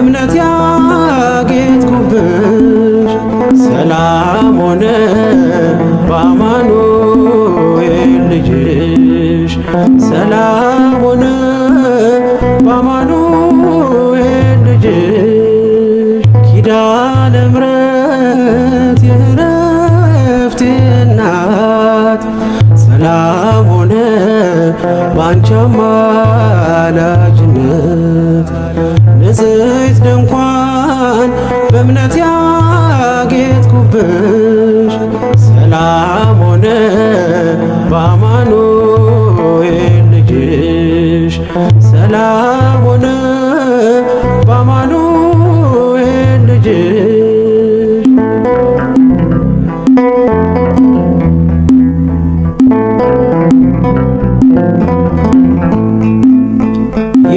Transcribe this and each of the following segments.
በእምነት ያጌጥኩብሽ ሰላም ሆነ በአማኑኤል ልጅሽ ሰላም ሆነ በአማኑኤል ልጅሽ ኪዳነ ምሕረት የዕረፍቴ እናት ሰላም ሆነ ባንቺ አማላጅነት ንጽሕት ድንኳን በእምነት ያጌጥኩብሽ ሰላም ሆነ በአማኑኤል ልጅሽ ሰላም ሆነ በአማኑኤል ልጅሽ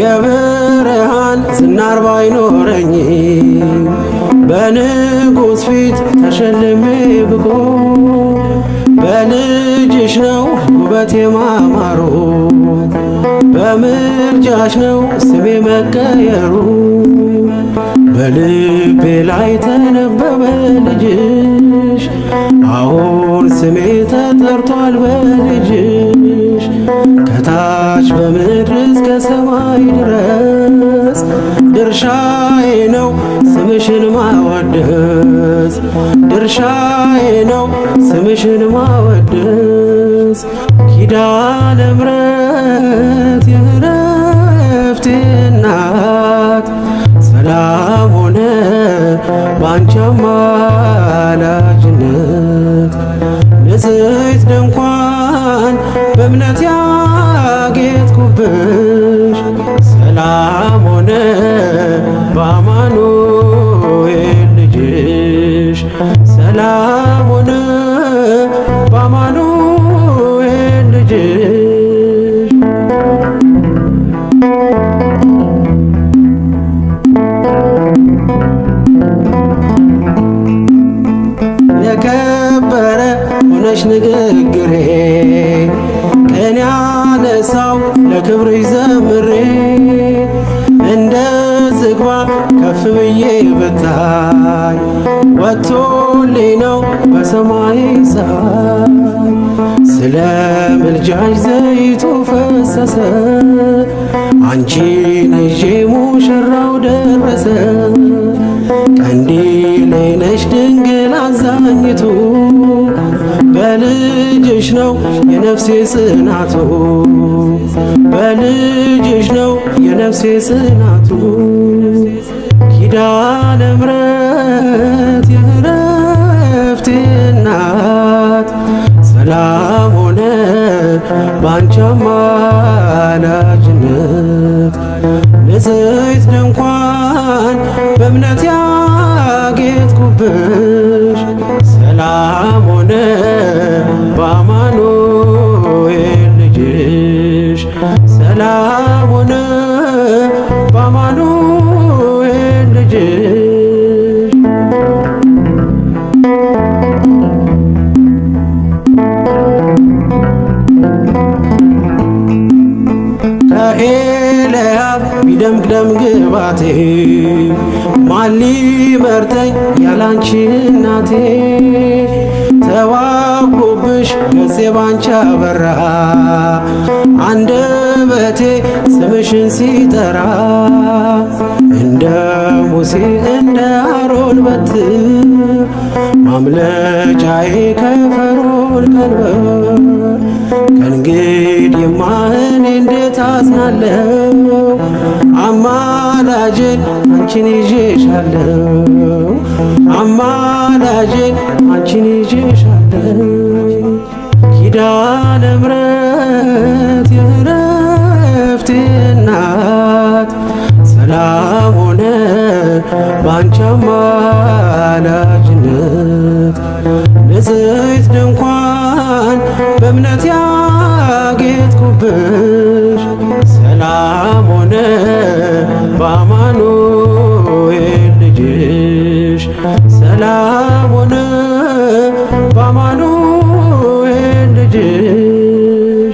የብርሃን ዝናር ባይኖረኝ በንጉሥ ፊት ተሸልሜ ብቆም በልጅሽ ነው ውበቴ ማማሩ በምልጃሽ ነው ስሜ መቀየሩ በልቤ ላይ ተነበበ ልጅሽ አሁን ስሜ ተጠርቷል በልጅሽ ከታች በምድር እስከ ሰማይ ድረስ ድርሻዬ ነው ስምሽን ማወደስ ድርሻዬ ነው ስምሽን ማወደስ ኪዳነ ምሕረት የዕረፍቴ እናት ሰላም ሆነ ባንቺ አማላጅነት ንጽሕት ድንኳን በእምነት ያጌጥኩብሽ ሰላም ሆነ በአማኑኤል ልጅሽ ሰላም ሆነ በአማኑኤል ልጅሽ የከበረ ሆነሽ ንግግሬ ቀን ያነሳው ለክብርሽ ዘምሬ እንደ ዝግባ ከፍ ብዬ ብታይ ወጥቶልኝ ነው በሰማይ ፀሐይ ስለ ምልጃሽ ዘይቱ ፈሰሰ አንቺን ይዤ ሙሽራው ደረሰ ቀንዲሌ ነሽ ድንግል አዛኝቱ በልጅሽ ነው የነፍሴ ጽናቱ በልጅሽ ነው የነፍሴ ጽናቱ ኪዳነ ምሕረት የዕረፍቴ እናት ሰላም ሆነ ባንቺ አማላጅነት ንጽሕት ድንኳን በእምነት ያጌጥኩብሽ ሰላም ሆነ በአማኑኤል ልጅሽ ሰላም ሆነ በአማኑኤል ልጅሽ ከኤልያብ ቢደምቅ ደም ግባቴ ማን ሊመርጠኝ ያላንቺ እናቴ ተዋብኩብሽ ገጼ ባንቺ አበራ አንደበቴ ስምሽን ሲጠራ እንደ ሙሴ እንደ አሮን በትር ማምለጫዬ ከፈርዖን ቀንበር ከእንግዲህማ እኔ እንዴት አዝናለሁ አማላጄን አንቺን ይዤሻለሁ አማላጄን አንቺን ይዤሻለሁ ኪዳነ ምሕረት የዕረፍቴ እናት ሰላም ሆነ ባንቺ አማላጅነት ንጽሕት ድንኳን በእምነት ያጌጥኩብሽ ሰላም ሆነ በአማኑኤል ልጅሽ ሰላም ሆነ በአማኑኤል ልጅሽ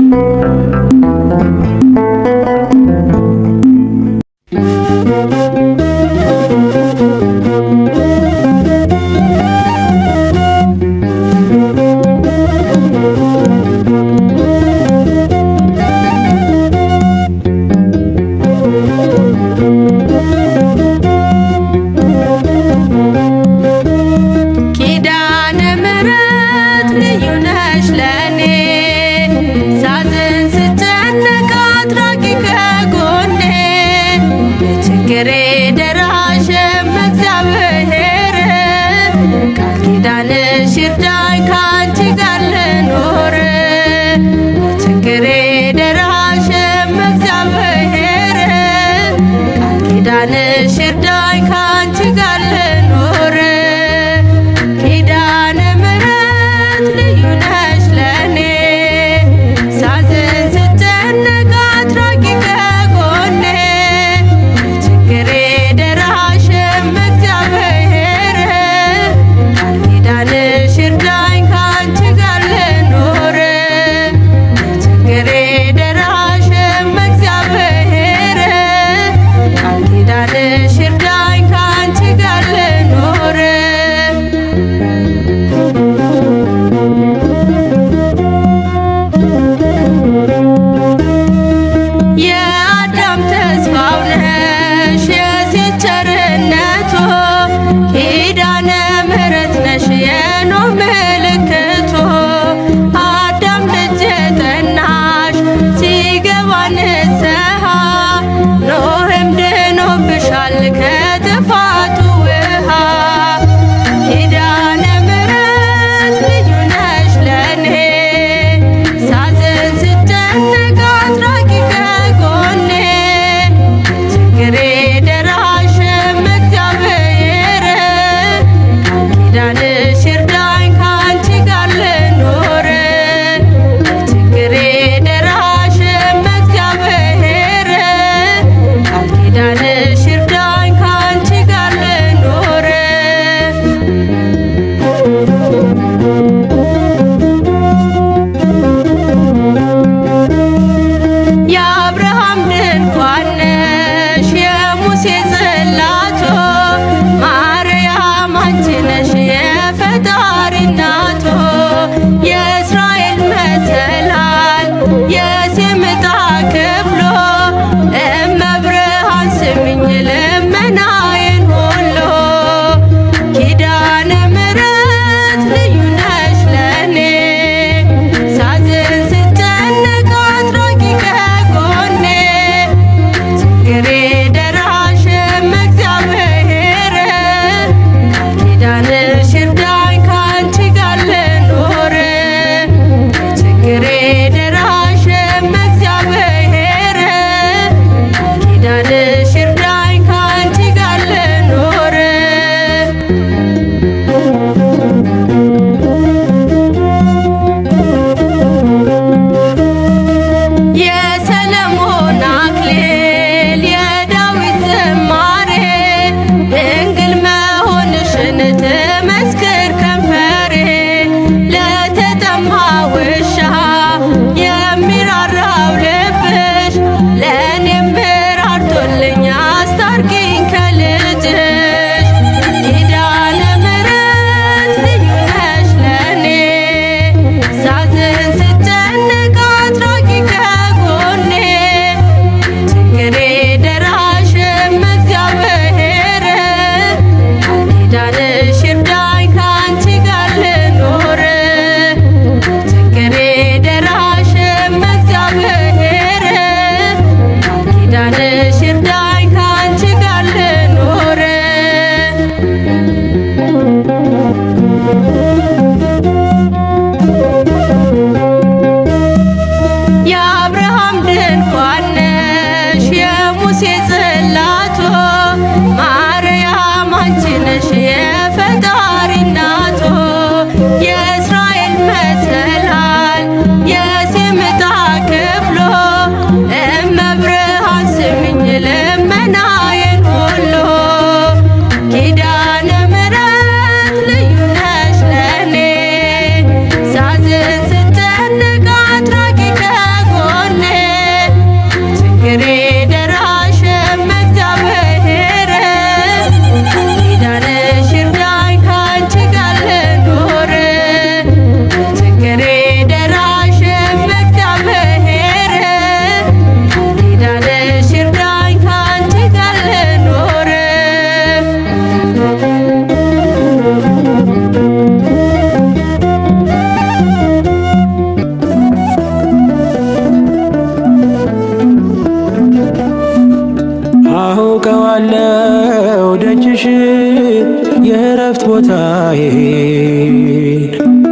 የእረፍት ቦታዬን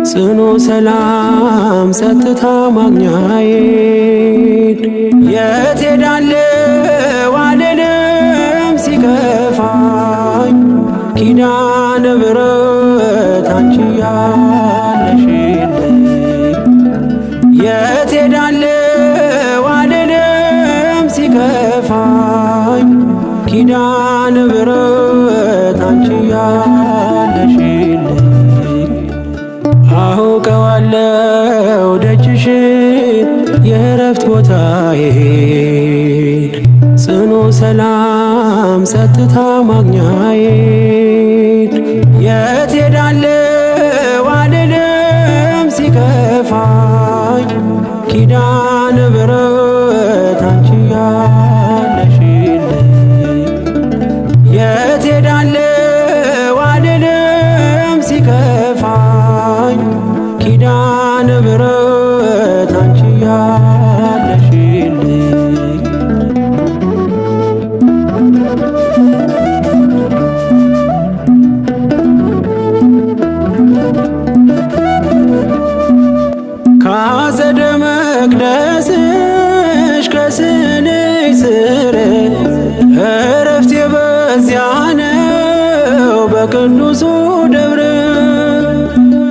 ጽኑ ሰላም ጸጥታ ማግኛዬን የት ሄዳለሁ አልልም ሲከፋኝ ኪዳነ ምሕረት አንቺ ያለሽልኝ የት ሄዳለሁ አልልም ሲከፋኝ ኪዳነ ምሕረት አንቺ ያለሽልኝ አውቀዋለሁ ደጅሽን የእረፍት ቦታዬን ጽኑ ሰላም ጸጥታ ማግኛዬን የት ሄዳለሁ አልልም ሲከፋኝ ኪዳነ ምሕረት አንቺ ያለሽልኝ የት ሄዳለሁ አልልም ሲከፋኝ ኪዳነ ምሕረት አንቺ ያለሽልኝ ከአጸደ መቅደስሽ ከስንሽ ስር እረፍቴ በዚያ ነው በቅዱሱ ደብረ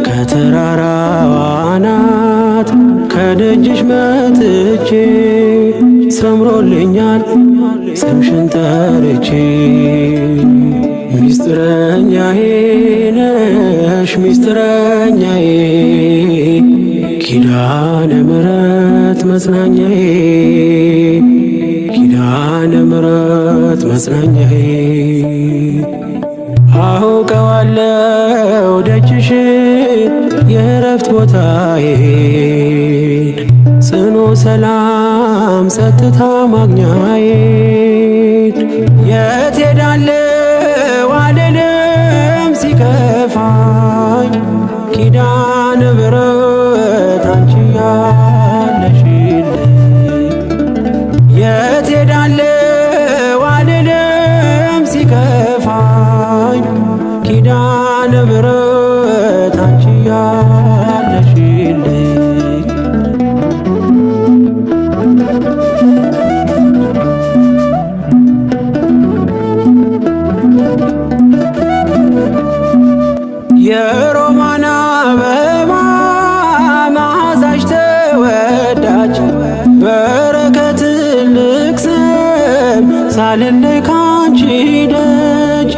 ከተራራው አናት ከደጅሽ መጥቼ ሰምሮልኛል ስምሽን ጠርቼ ሚስጥረኛዬ ነሽ ሚስጥረኛዬ ኪዳነ ምሕረት መጽናኛዬ ኪዳነ ምሕረት መጽናኛዬ አውቀዋለሁ ደጅሽን የእረፍት ቦታዬን ጽኑ ሰላም ጸጥታ ማግኛዬን የት ሄዳለሁ አልልም ሲከፋኝ ኪዳነ ምሕረት አንቺ ያለሽልኝ የት ሄዳለሁ አልልም ሲከፋኝ ኪዳነ ምሕረት አንቺ ያለሽልኝ የሮማን አበባ መዓዛሽ ተወዳጅ በረከት ልቅሰም ሳልለይ ካንቺ ደጅ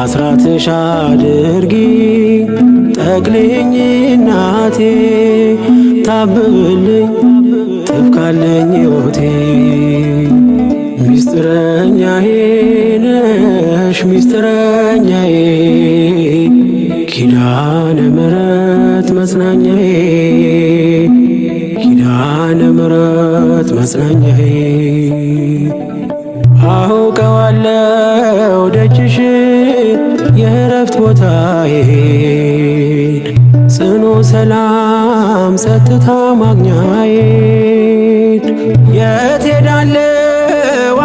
አስራትሽ አድርጊ ጠቅልኝ እናቴ ታብብልኝ ትብካለኝ ሕይወቴ ሚስጥረኛዬ ነሽ ሚስጥረኛዬ ኪዳነ ምሕረት መጽናኛዬ ኪዳነ ምሕረት መጽናኛዬ አውቀዋለሁ ደጅሽን የእረፍት ቦታዬን ጽኑ ሰላም ጸጥታ ማግኛዬን የት ሄዳለሁ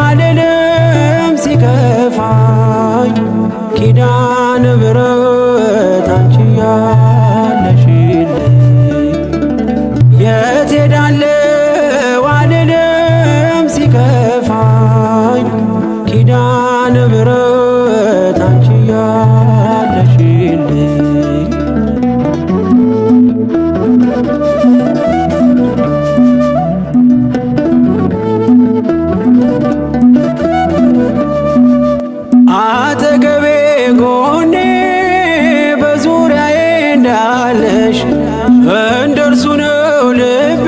አልልም ሲከፋኝ ኪዳነ ምሕረት አንቺ ያለሽልኝ የት ሄዳለሁ አልልም ሲከፋኝ ኪዳነ ምሕረት አንቺ ያለሽልኝ አጠገቤ ጎኔ በዙሪያዬ እንዳለሽ እንደርሱ ነው ልቤ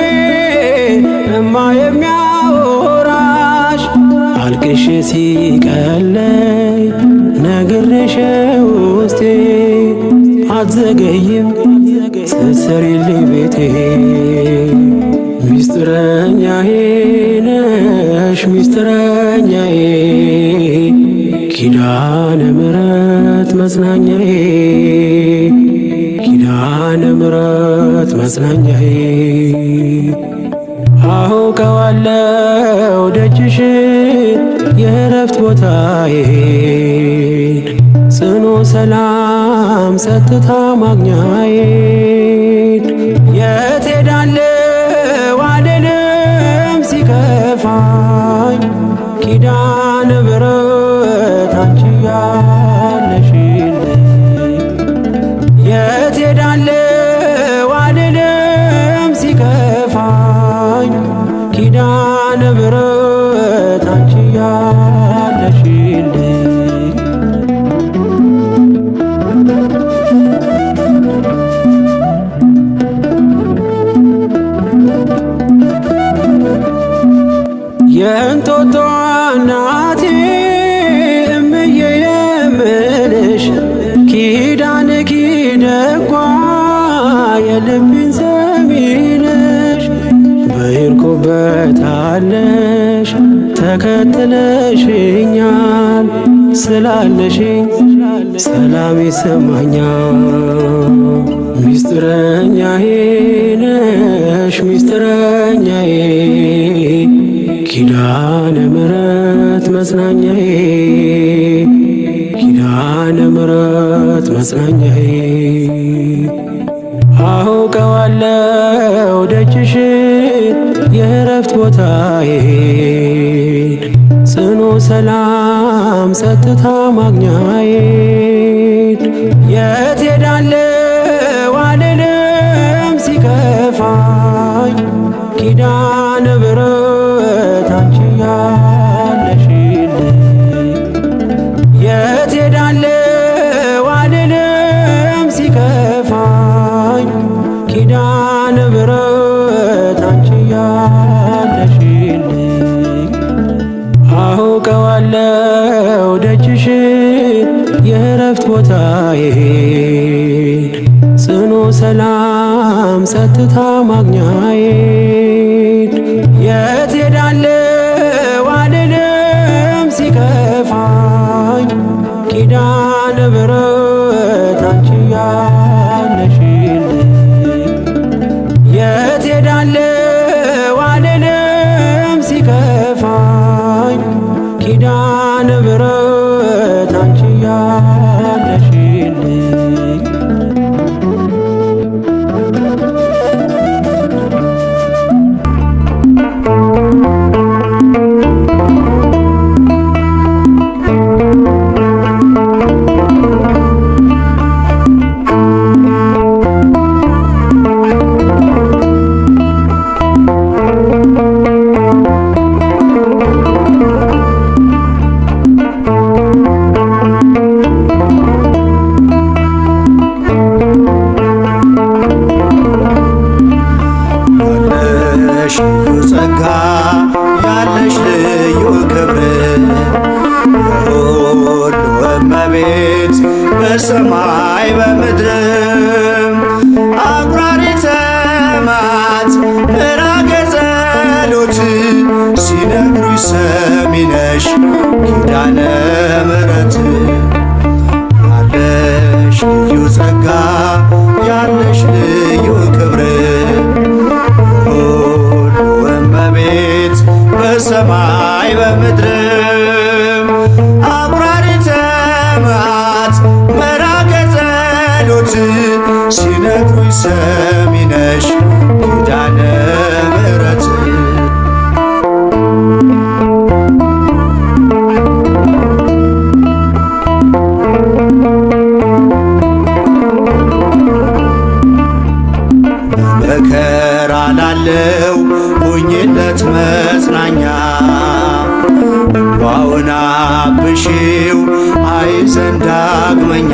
እማ የሚያወራሽ አልቅሽ ሲቀለይ ነግሬሽ ውስጤ አትዘገይም ስትሰሪልኝ ቤቴ ሚስጥረኛዬ ነሽ ሚስጥረኛዬ ኪዳነ ምሕረት መጽናኛዬ ኪዳነ ምሕረት መጽናኛዬ አውቀዋለሁ ደጅሽን የእረፍት ቦታዬን ጽኑ ሰላም ሰላም ጸጥታ ማግኛዬ የት ሄዳለሁ አልልም ሲከፋኝ ኪዳነ ምሕረት አንቺ ያለሽልኝ የት ሄዳለሁ አልልም ሲከፋኝ ኪዳነ ምሕረት አንቺ ያለሽልኝ የእንጦጦ እናቴ እምዬ የምልሽ ኪዳንኪ ደጓ የልቤን ሰሚ ነሽ በሄድኩበት አለሽ ተከትለሽኛል ስላለሽኝ ሰላም ይሰማኛል። ሚስጥረኛዬ ነሽ ሚስጥረኛዬ ኪዳነ ምሕረት መጽናኛዬ ኪዳነ ምሕረት መጽናኛዬ አውቀዋለሁ ደጅሽን የእረፍት ቦታዬን ጽኑ ሰላም ጸጥታ ማግኛዬን የት ሄዳለሁ አልልም ሲከፋኝ ኪዳነ ምሕረት አንቺ ያለሽልኝ የት ሄዳለሁ አልልም ሲከፋኝ ኪዳነ ምሕረት አንቺ ያለሽልኝ አውቀዋለሁ ደጅሽን የእረፍት ቦታዬን ጽኑ ሰላም ጸጥታ ማግኛዬን የት ሄዳለሁ አልልም ሲከፋኝ ኪዳነ ምሕረት አንቺ ያለሽልኝ የት ሄዳለሁ አልልም ሲከፋኝ ኪዳነ ምሕረት አንቺ ያለሽልኝ ጸጋ ያለሽ ልዩ ክብር የሁሉ እመቤት በሰማይ በምድርም አቁራሪተ መዓት ምዕራገ ጸሎት ሲነግሩሽ ሰሚ ነሽ ኪዳነ ምሕረት ያለሽ ልዩ ጸጋ ያለሽ ልዩ ክብር በሰማይ በምድርም አቁራሪተ መዓት ምዕራገ ጸሎት ሲነግሩሽ ሰሚ ነሽ ኪዳነ ምሕረት በመከራ ላለው ሁኝለት መጽናኛ እንባውን አብሺው አይዘን ዳግመኛ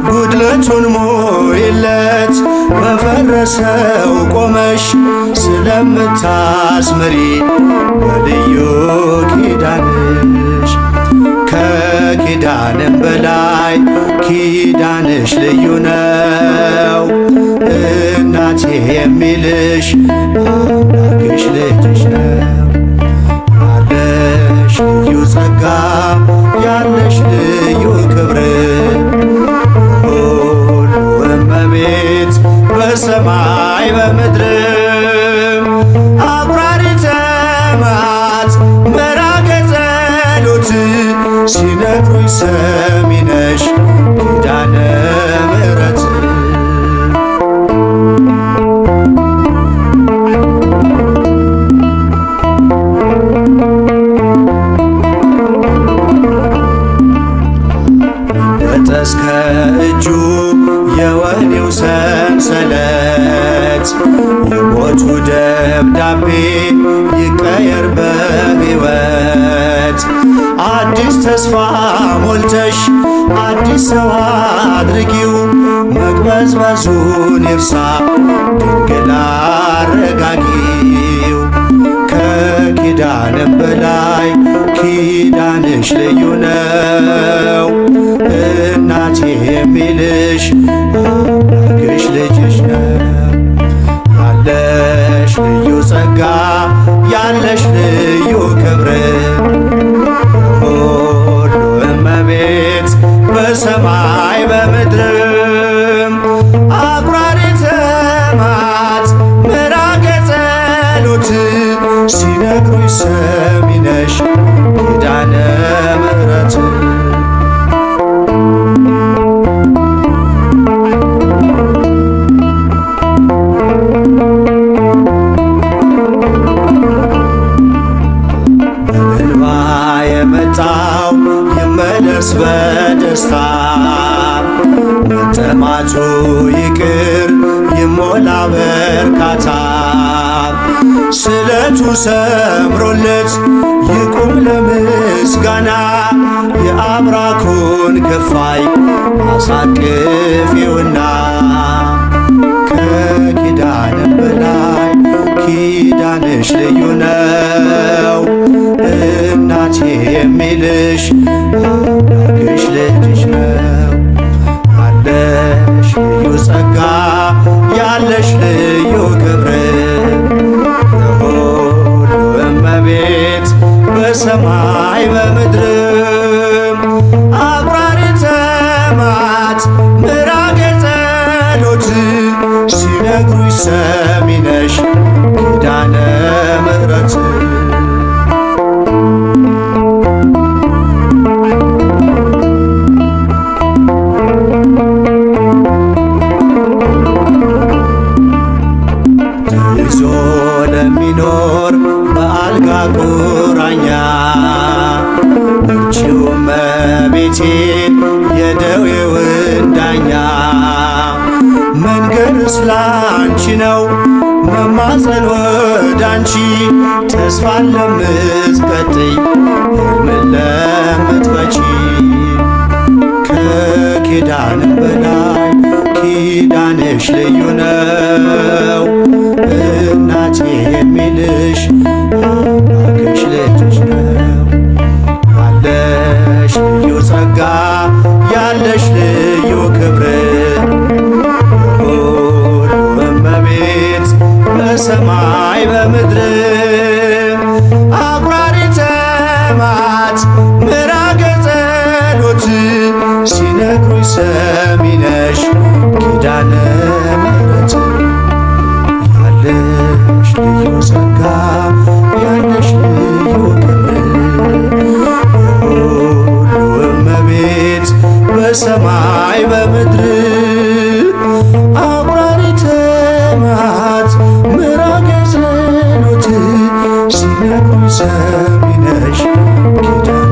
ጉድለቱን ሞይለት በፈረሰው ቆመሽ ስለምታስምሪ በልዩ ኪዳንሽ ከኪዳንም በላይ ኪዳንሽ ልዩ ነው እናቴ የሚልሽ አምላክሽ ልጅሽ ነው ያለሽ ልዩ ጸጋ ያለሽ ልዩ ክብር ሁሉ እመቤት በሰማይ በምድርም አቁራሪተ መዓት ምዕራገ ጸሎት ሲነግሩኝ ሰሚ ነሽ ኪዳነ ምሕረት እስከ እጁ የወህኒው ሰንሰለት የሞቱ ደብዳቤ ይቀየር በሕይወት አዲስ ተስፋ ሞልተሽ አዲስ ሰው አድርጊው መቅበዝበዙን ይርሳ ድንግል አረጋጊው ከኪዳንም በላይ ኪዳንሽ ልዩ ነው እናቴ የሚልሽ አምላክሽ ልጅሽ ነው ያለሽ ልዩ ጸጋ ያለሽ ልዩ ክብር ሁሉ እመቤት በሰማይ በምድርም አቁራሪተ መዓት ምራቀ ጸሎት ሲነግሩኝ ሰሚ ነሽ ኪዳነ ምሕረት የመጣው ይመለስ በደስታ መጠማቱ ይቅር ይሞላ በርካታ ስለቱ ሰምሮለት ይቁም ለምስጋና የአብራኩን ክፋይ አሳቅፊውና ከኪዳንም በላይ ኪዳንሽ ልዩ ነው እናቴ የሚልሽ አምላክሽ ልጅሽ ነው ያለሽ ልዩ ጸጋ ያለሽ ልዩ ክብር የሁሉ እመቤት በሰማይ በምድርም አቁራሪተ መዓት ምራቀ ጸሎት ሲነግሩኝ ሰሚ ነሽ ኪዳነ ምሕረት ይዞ ለሚኖር በአልጋ ቁራኛ እርቺው እመቤቴ የደዌውን ዳኛ መንገድስ ላንቺ ነው መማፀን ወዳንቺ ተስፋን ለምትቀጥይ ሕልምን ለምትፈቺ ከኪዳንም በላይ ኪዳንሽ ልዩ ነው እናቴ የሚልሽ አምላክሽ ልጅሽ ነው ያለሽ ልዩ ጸጋ ያለሽ ልዩ ክብር ሁሉ እመቤት በሰማይ በምድር አቁራሪተ መዓት ምራቀ ጸሎት ሲነግሩኝ ሰሚ ነሽ ኪዳነ ምሕረት ያለሽ ልዩ ጸጋ ያለሽ ልዩ ክብር የሁሉ እመቤት በሰማይ በምድር አቁራሪተ መዓት ምራቀ ጸሎት ሲነግሩኝ ሰሚ ነሽ ኪዳነ